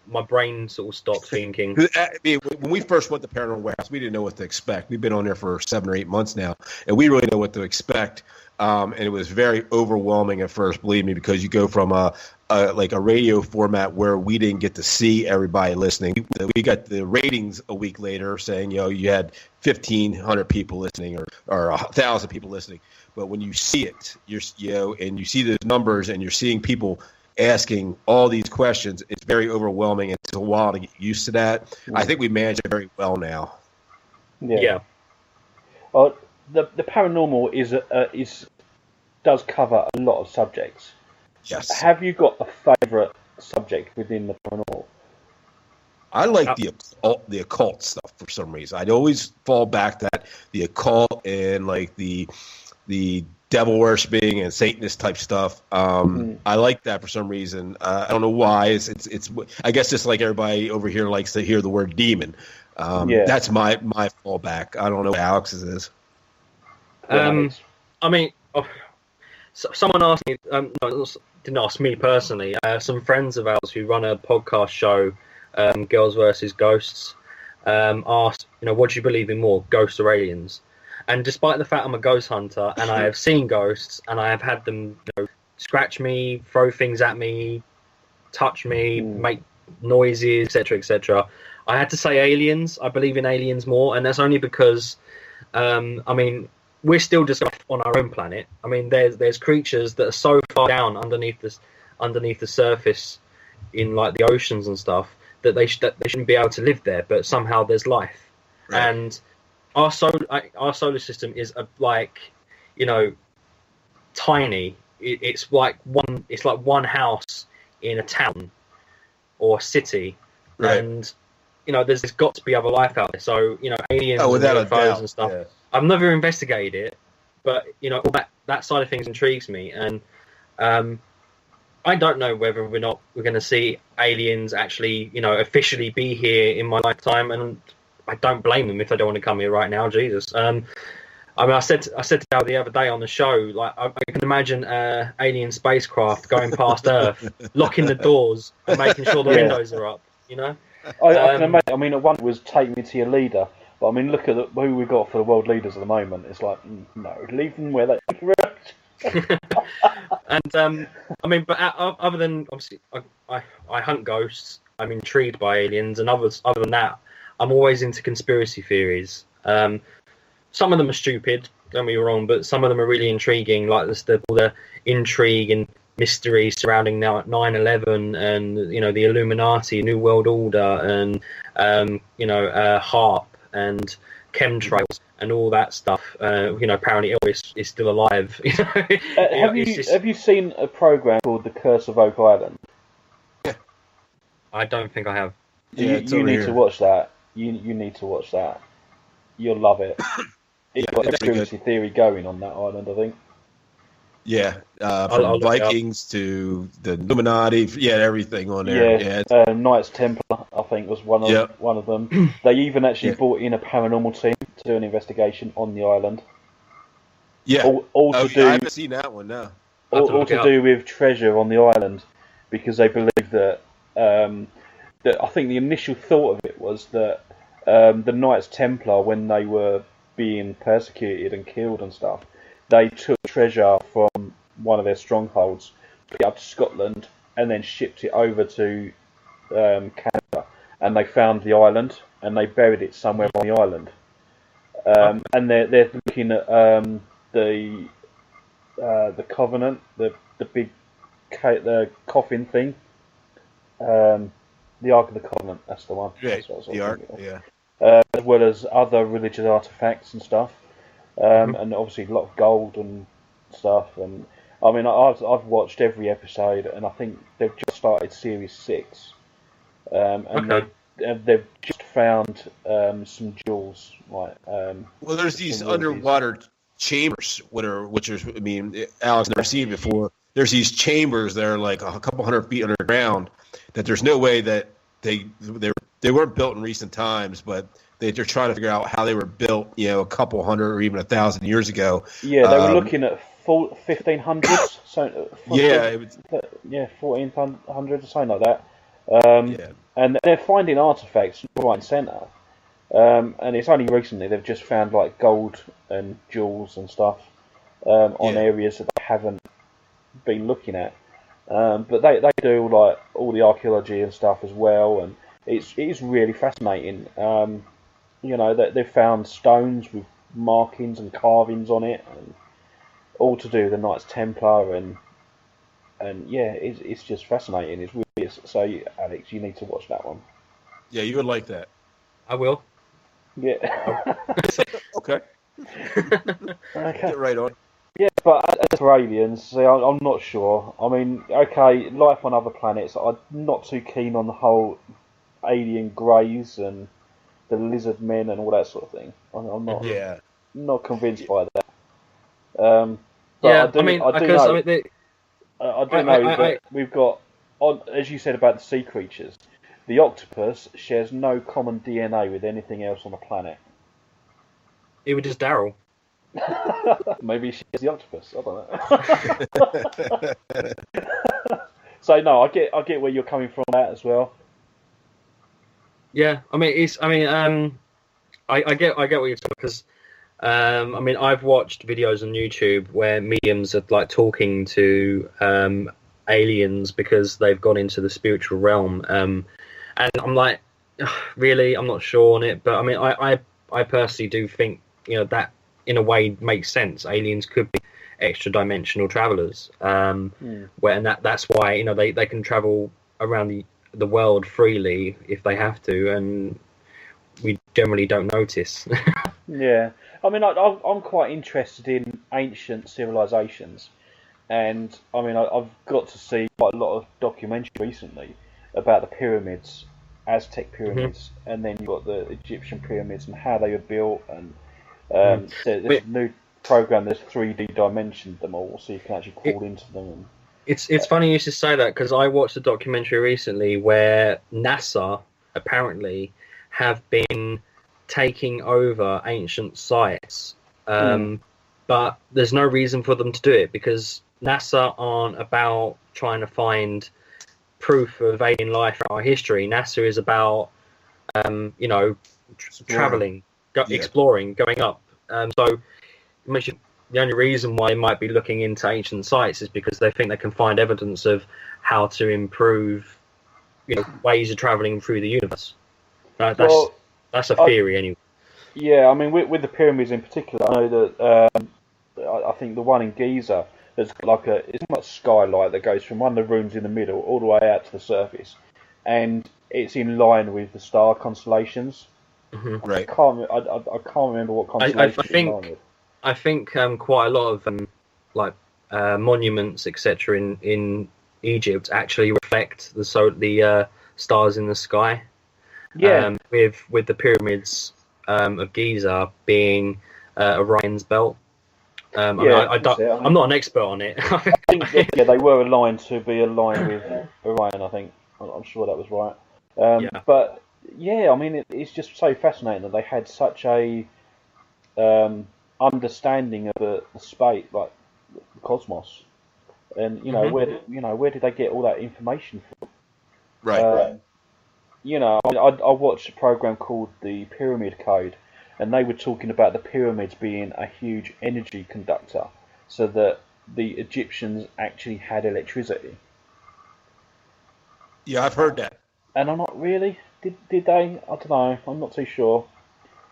my brain sort of stopped thinking. I mean, when we first went to Paranormal Warehouse, we didn't know what to expect. We've been on there for 7 or 8 months now, and we really know what to expect. And it was very overwhelming at first, believe me, because you go from a radio format where we didn't get to see everybody listening. We got the ratings a week later saying, you had 1,500 people listening or 1,000 people listening. But when you see it, and you see the numbers and you're seeing people asking all these questions, it's very overwhelming. It's a while to get used to that. I think we manage it very well now. Yeah. Well, the paranormal does cover a lot of subjects. Yes. Have you got a favourite subject within the paranormal? I like the occult stuff for some reason. I'd always fall back to that, the occult and like the devil worshipping and Satanist type stuff. I like that for some reason. I don't know why. It's I guess just like everybody over here likes to hear the word demon. That's my fallback. I don't know what Alex's is. I mean, someone asked me. Didn't ask me personally. Some friends of ours who run a podcast show, Girls versus Ghosts, asked, what do you believe in more, ghosts or aliens? And despite the fact I'm a ghost hunter and I have seen ghosts and I have had them scratch me, throw things at me, touch me, make noises, etc., I had to say aliens. I believe in aliens more, and that's only because, we're still just on our own planet. I mean, there's creatures that are so far down underneath the surface in like the oceans and stuff that they shouldn't be able to live there, but somehow there's life. Right. And our solar system is tiny. It's like one house in a town or a city, right. And there's got to be other life out there. So aliens and UFOs and stuff. Yeah. I've never investigated it, but all that side of things intrigues me, and I don't know whether we're going to see aliens actually officially be here in my lifetime, and I don't blame them if they don't want to come here right now. Jesus. I said to Daryl the other day on the show, like I can imagine alien spacecraft going past Earth, locking the doors and making sure the windows are up. I can imagine. I mean, one was take me to your leader, but I mean, look at who we've got for the world leaders at the moment. It's like, no, leave them where they. And but other than obviously, I hunt ghosts. I'm intrigued by aliens, and other than that, I'm always into conspiracy theories. Some of them are stupid, don't get me wrong, but some of them are really intriguing, like all the intrigue and mystery surrounding now at 9/11 and the Illuminati, New World Order, and HARP and chemtrails and all that stuff. Apparently Elvis is still alive. Have you seen a program called The Curse of Oak Island? Yeah. I don't think I have. Yeah, you need to watch that. You need to watch that. You'll love it. It's got a conspiracy theory going on that island, I think. Yeah, I'll from Vikings to the Illuminati, everything on there. Yeah, Knights Templar, I think, was one of them. They even actually brought in a paranormal team to do an investigation on the island. Yeah, I haven't seen that one. No, all to do with treasure on the island, because they believe that. That I think the initial thought of it was that the Knights Templar, when they were being persecuted and killed and stuff, they took treasure from one of their strongholds, put it up to Scotland, and then shipped it over to Canada. And they found the island, and they buried it somewhere on the island. And they're looking at the Covenant, the big the coffin thing, the Ark of the Covenant. That's the one. Yeah, That's the Ark. As well as other religious artifacts and stuff. And obviously a lot of gold and stuff. And I mean, I've watched every episode, and I think they've just started series 6, and they've just found some jewels. Well, there's these underwater chambers, which are, I mean, Alex never seen before. There's these chambers that are like a couple hundred feet underground. That there's no way that they weren't built in recent times, but they're trying to figure out how they were built, a couple hundred or even 1,000 years ago. Yeah, they were looking at 1500s. So 1400s or something like that. And they're finding artifacts right and centre. And it's only recently they've just found like gold and jewels and stuff on areas that they haven't been looking at. But they do like all the archaeology and stuff as well, and it is really fascinating. They've found stones with markings and carvings on it, and all to do with the Knights Templar, and it's just fascinating. It's really so. Alex, you need to watch that one. Yeah, you would like that. I will. Yeah. Okay. Get right on. Yeah, but as for aliens, see, I'm not sure. I mean, okay, life on other planets. I'm not too keen on the whole alien greys and the lizard men and all that sort of thing. I'm not convinced by that. But I do know that we've got, as you said about the sea creatures, the octopus shares no common DNA with anything else on the planet. It was just Daryl. Maybe she's the octopus. I don't know. So no, I get where you're coming from that as well. Yeah, I get what you're talking, because I've watched videos on YouTube where mediums are like talking to aliens because they've gone into the spiritual realm, and I'm like, really, I'm not sure on it, but I mean, I personally do think that in a way makes sense. Aliens could be extra dimensional travelers, that's why they can travel around the world freely if they have to, and we generally don't notice. Yeah, I mean, I'm quite interested in ancient civilizations, and I mean, I've got to see quite a lot of documentary recently about the pyramids, Aztec pyramids, and then you've got the Egyptian pyramids and how they were built, and there's a new program that's 3D dimensioned them all, so you can actually crawl into them. And it's funny you should say that, because I watched a documentary recently where NASA apparently have been taking over ancient sites, but there's no reason for them to do it, because NASA aren't about trying to find proof of alien life throughout our history. NASA is about traveling, exploring, going up. So the only reason why they might be looking into ancient sites is because they think they can find evidence of how to improve ways of traveling through the universe. That's a theory anyway. Yeah, I mean, with the pyramids in particular, I know that I think the one in Giza, there's like it's not a skylight that goes from one of the rooms in the middle all the way out to the surface, and it's in line with the star constellations. Mm-hmm. Right. I can't remember what constellation. I think quite a lot of monuments, etc. in Egypt actually reflect the stars in the sky. Yeah. With the pyramids of Giza being Orion's belt. I mean, I'm not an expert on it. I think they were aligned to be aligned with Orion. I think I'm sure that was right. But yeah, I mean, it's just so fascinating that they had such a understanding of the space, like the cosmos, and where did they get all that information from? Right. I watched a program called the Pyramid Code, and they were talking about the pyramids being a huge energy conductor, so that the Egyptians actually had electricity. Yeah, I've heard that. And I'm not really. Did they? I don't know. I'm not too sure.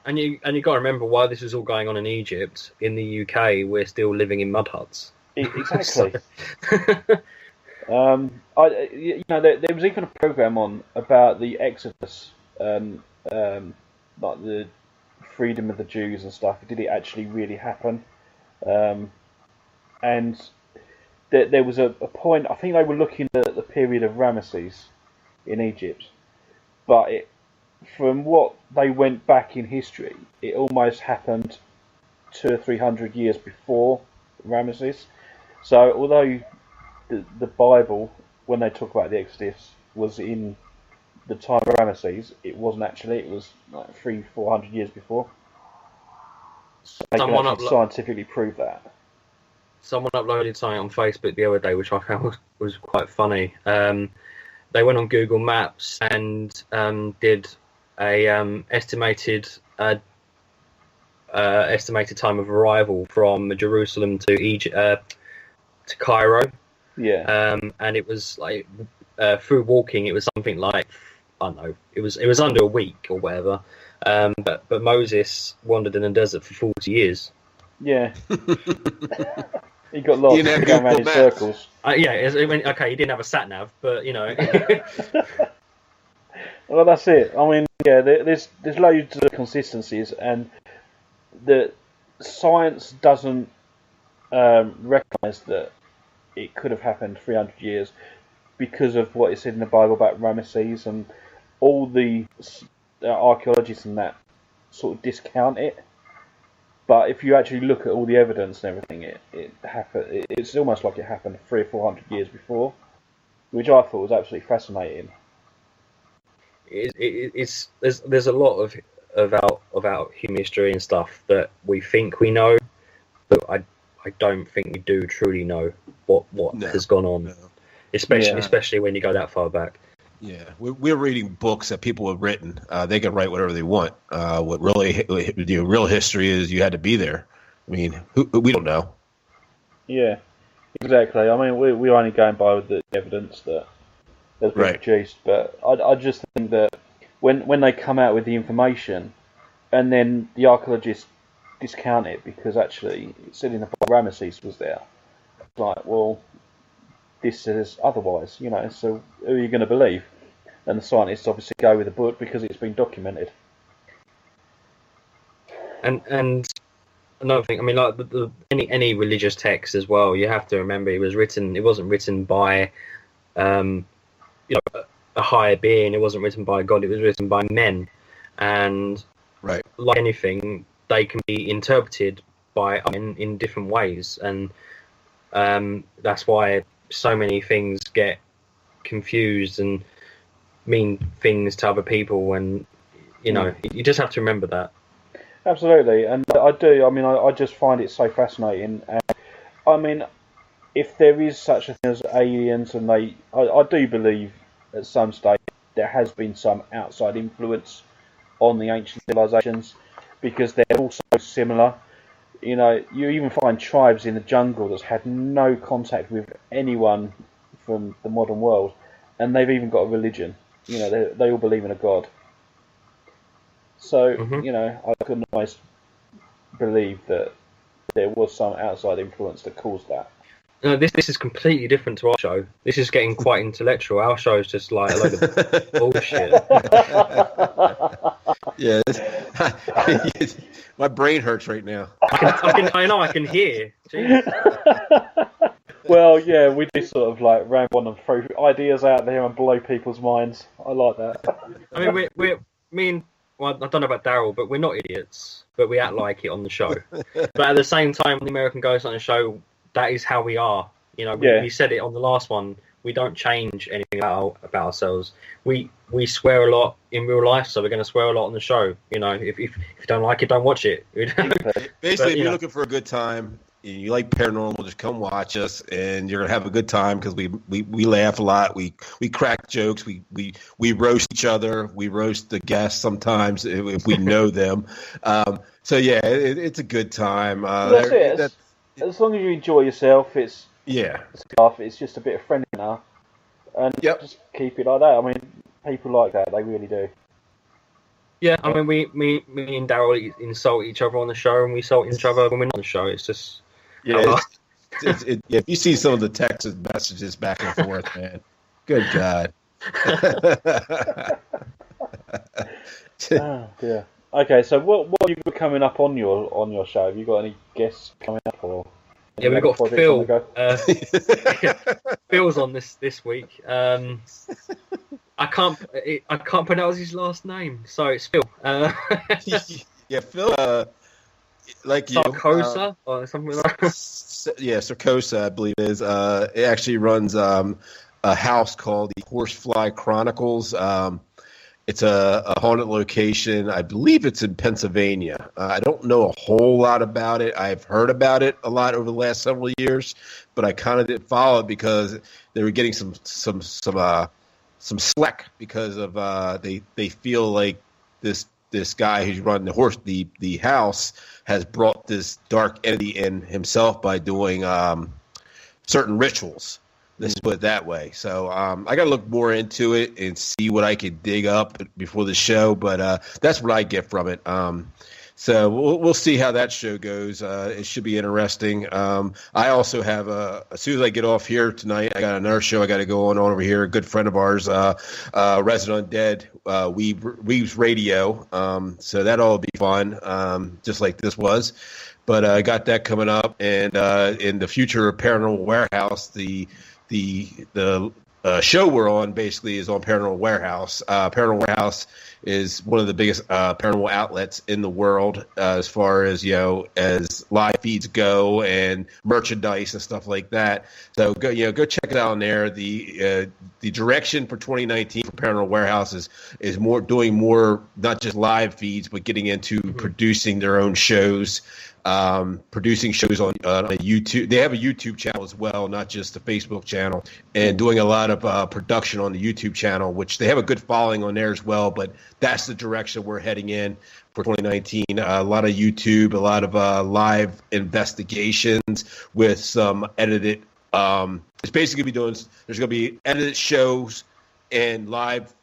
And you got to remember, while this is all going on in Egypt, in the UK, we're still living in mud huts. Exactly. There was even a program on about the Exodus, like the freedom of the Jews and stuff. Did it actually really happen? And there was a point. I think they were looking at the period of Ramesses in Egypt, but from what they went back in history, it almost happened 200 or 300 years before Ramesses. So although the Bible, when they talk about the Exodus, was in the time of Ramesses, it wasn't actually. It was like 300-400 years before. So they can actually scientifically prove that. Someone uploaded something on Facebook the other day, which I found was quite funny. They went on Google Maps and did a estimated time of arrival from Jerusalem to Egypt to Cairo. Yeah. And it was like through walking, it was something like, I don't know, it was under a week or whatever. But Moses wandered in the desert for 40 years. Yeah. He got lost. He going around in circles. He didn't have a sat nav, but Well, that's it. I mean, yeah, there's loads of consistencies, and the science doesn't recognise that it could have happened 300 years because of what it said in the Bible about Ramesses, and all the archaeologists and that sort of discount it. But if you actually look at all the evidence and everything, it happened. It's almost like it happened 300 or 400 years before, which I thought was absolutely fascinating. There's a lot of our human history and stuff that we think we know, but I don't think we do truly know what has gone on, especially when you go that far back. Yeah, we're reading books that people have written. They can write whatever they want. What really the real history is, you had to be there. I mean, we don't know. Yeah, exactly. I mean, we're only going by the evidence that has been produced. But I just think that when they come out with the information, and then the archaeologists discount it because actually it said in the Bible Ramesses was there. It's like, well, this says otherwise, so who are you going to believe? And the scientists obviously go with the book because it's been documented. And another thing, I mean, like any religious text as well, you have to remember it wasn't written by a higher being. It wasn't written by God. It was written by men, and like anything, they can be interpreted by in different ways, and that's why so many things get confused and mean things to other people, and you just have to remember that. Absolutely, and I do. I mean, I just find it so fascinating. And I mean, if there is such a thing as aliens, and I do believe at some stage there has been some outside influence on the ancient civilizations because they're all so similar. You even find tribes in the jungle that's had no contact with anyone from the modern world, and they've even got a religion. They all believe in a god. So, I can almost believe that there was some outside influence that caused that. No, this is completely different to our show. This is getting quite intellectual. Our show is just like a load of bullshit. Yeah, my brain hurts right now. I can hear. Jeez. Well, yeah, we do sort of like ramble on and throw ideas out there and blow people's minds. I like that. I mean, well, I don't know about Daryl, but we're not idiots, but we act like it on the show. But at the same time, on the American Ghost Hunter show, that is how we are. You know, we said it on the last one. We don't change anything about ourselves. We swear a lot in real life, so we're going to swear a lot on the show. You know, if you don't like it, don't watch it. Basically, if you're looking for a good time, you like paranormal, just come watch us, and you're gonna have a good time because we laugh a lot, we crack jokes, we roast each other, we roast the guests sometimes if we know them. So yeah, it's a good time. That's it. As long as you enjoy yourself, it's just a bit of friendly enough, and just keep it like that. I mean, people like that, they really do. Yeah, I mean, me and Daryl insult each other on the show, and we insult each other when we're not on the show. It's just if you see some of the text messages back and forth, man, good God. Oh dear. Okay, so what have you got coming up on your show? Have you got any guests coming up or? Yeah, we've got Phil. Phil's on this week. I can't pronounce his last name, so it's Phil. Yeah, Phil. Like you, Sarkosa or something like that. Sarkosa, I believe it is. It actually runs a house called the Horsefly Chronicles. It's a haunted location. I believe it's in Pennsylvania. I don't know a whole lot about it. I've heard about it a lot over the last several years, but I kind of didn't follow it because they were getting some slack because of they feel like this guy who's running the house has brought this dark entity in himself by doing certain rituals. Let's put it that way. So I got to look more into it and see what I could dig up before the show. But that's what I get from it. So we'll see how that show goes. It should be interesting. I also have as soon as I get off here tonight, I got another show I got to go on over here. A good friend of ours, Resident Undead, Weaves Radio. So that'll be fun, just like this was. But I got that coming up, and in the future of Paranormal Warehouse, the show we're on basically is on Paranormal Warehouse. Paranormal Warehouse is one of the biggest paranormal outlets in the world as far as as live feeds go and merchandise and stuff like that. So go check it out on there. The direction for 2019 for Paranormal Warehouse is doing more not just live feeds but getting into producing their own shows. Producing shows on YouTube. They have a YouTube channel as well, not just a Facebook channel, and doing a lot of production on the YouTube channel, which they have a good following on there as well. But that's the direction we're heading in for 2019. A lot of YouTube, a lot of live investigations with some edited. It's basically there's going to be edited shows and live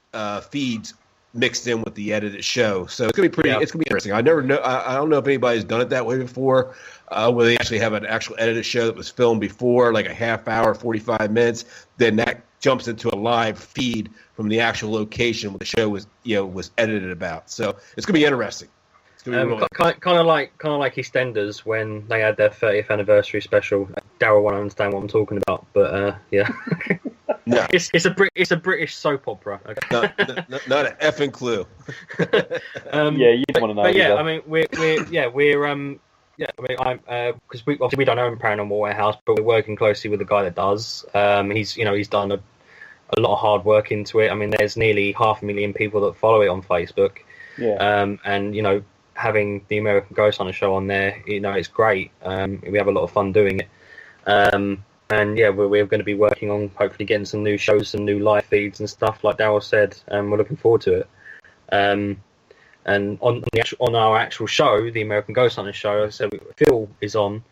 feeds mixed in with the edited show, so it's gonna be it's gonna be interesting. I don't know if anybody's done it that way before, where they actually have an actual edited show that was filmed before, like a half hour, 45 minutes, then that jumps into a live feed from the actual location where the show was edited about. So it's gonna be interesting. It's gonna be really kind of like EastEnders when they had their 30th anniversary special. Daryl won't understand what I'm talking about, but yeah. No. It's a British soap opera. Okay. Not an effing clue. You don't want to know. But yeah, either. I mean, because we don't own Paranormal Warehouse, but we're working closely with the guy that does. He's done a lot of hard work into it. I mean, there's nearly 500,000 people that follow it on Facebook. Yeah. And having the American Ghost Hunter show on there, it's great. We have a lot of fun doing it. And yeah, we're going to be working on hopefully getting some new shows, some new live feeds and stuff, like Daryl said. We're looking forward to it. And on our actual show, the American Ghost Hunter show, as I said, Phil is on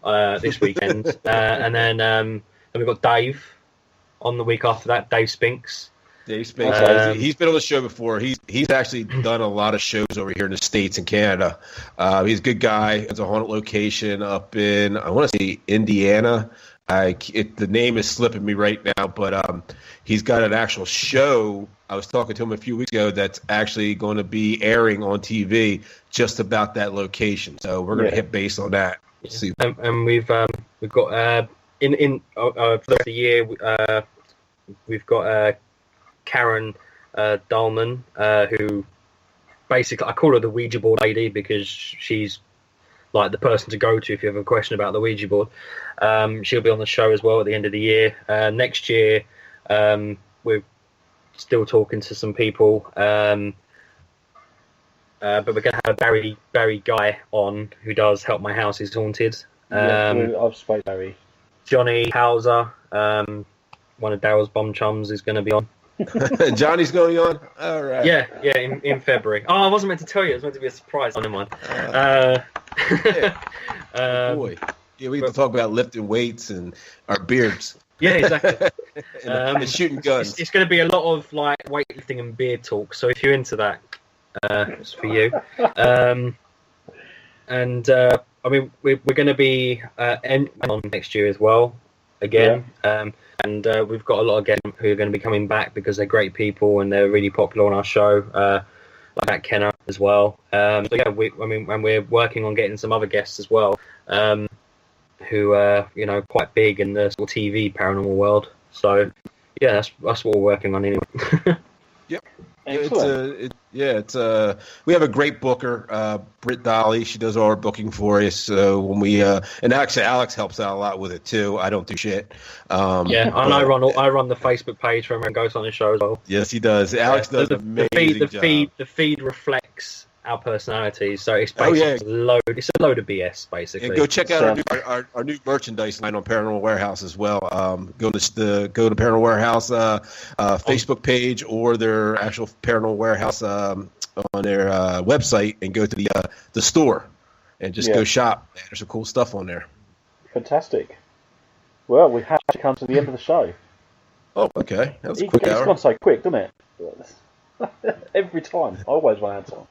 this weekend, and then we've got Dave on the week after that. Dave Spinks. He's been on the show before. He's actually done a lot of shows over here in the States and Canada. He's a good guy. It's a haunted location up in, I want to say, Indiana. The name is slipping me right now, but he's got an actual show. I was talking to him a few weeks ago that's actually going to be airing on TV just about that location. So we're going to hit base on that. Yeah. And we've got for the rest of the year, we've got Karen Dahlman, who basically, I call her the Ouija board lady because she's like the person to go to if you have a question about the Ouija board. She'll be on the show as well at the end of the year. Next year, we're still talking to some people, but we're going to have Barry Guy on, who does Help My House Is Haunted. I've spoken to Barry. Johnny Hauser, one of Daryl's bum chums, is going to be on. Johnny's going on? All right. Yeah, in February. Oh, I wasn't meant to tell you. It was meant to be a surprise. Oh, never mind. Boy. Yeah, we have to talk about lifting weights and our beards. Yeah, exactly. and shooting guns. It's going to be a lot of like weightlifting and beard talk. So if you're into that, it's for you. I mean, we're going to be on next year as well, again. Yeah. And we've got a lot of guests who are going to be coming back because they're great people and they're really popular on our show, like Matt Kenner as well. So yeah, and we're working on getting some other guests as well, who are quite big in the sort of TV paranormal world. So yeah, that's what we're working on anyway. Yep. We have a great booker, Britt Dolly. She does all our booking for us. So when we and actually Alex helps out a lot with it too. I don't do shit. And I run the Facebook page for him and goes on the show as well. Yes, he does. Alex does an amazing job. The feed reflects our personalities, so it's basically it's a load of BS basically. And go check out our new merchandise line on Paranormal Warehouse as well. Go to Paranormal Warehouse Facebook page or their actual Paranormal Warehouse on their website, and go to the store and just go shop. There's some cool stuff on there. Fantastic. Well, we have to come to the end of the show. Oh, okay. That was a quick hour. It's gone so quick, doesn't it? Every time. I always run out of time.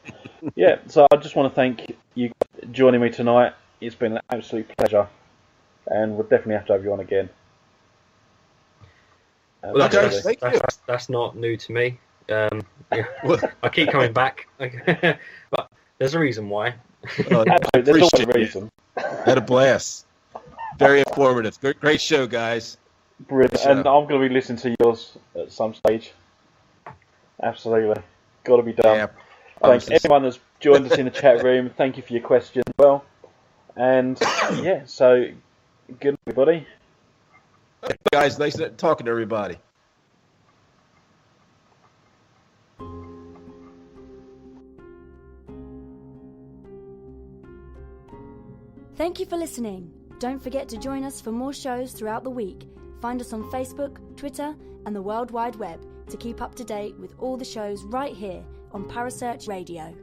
Yeah, so I just want to thank you for joining me tonight. It's been an absolute pleasure. And we'll definitely have to have you on again. Well, that's not new to me. I keep coming back. But there's a reason why. Absolutely, there's always a reason. Had a blast. Very informative. Great show, guys. Brilliant. And I'm going to be listening to yours at some stage. Absolutely. Got to be done. Yeah, thanks everyone that's joined us in the chat room. Thank you for your questions as well. And yeah, so good night, everybody. Hey, guys, nice talking to everybody. Thank you for listening. Don't forget to join us for more shows throughout the week. Find us on Facebook, Twitter, and the World Wide Web to keep up to date with all the shows right here on Parasearch Radio.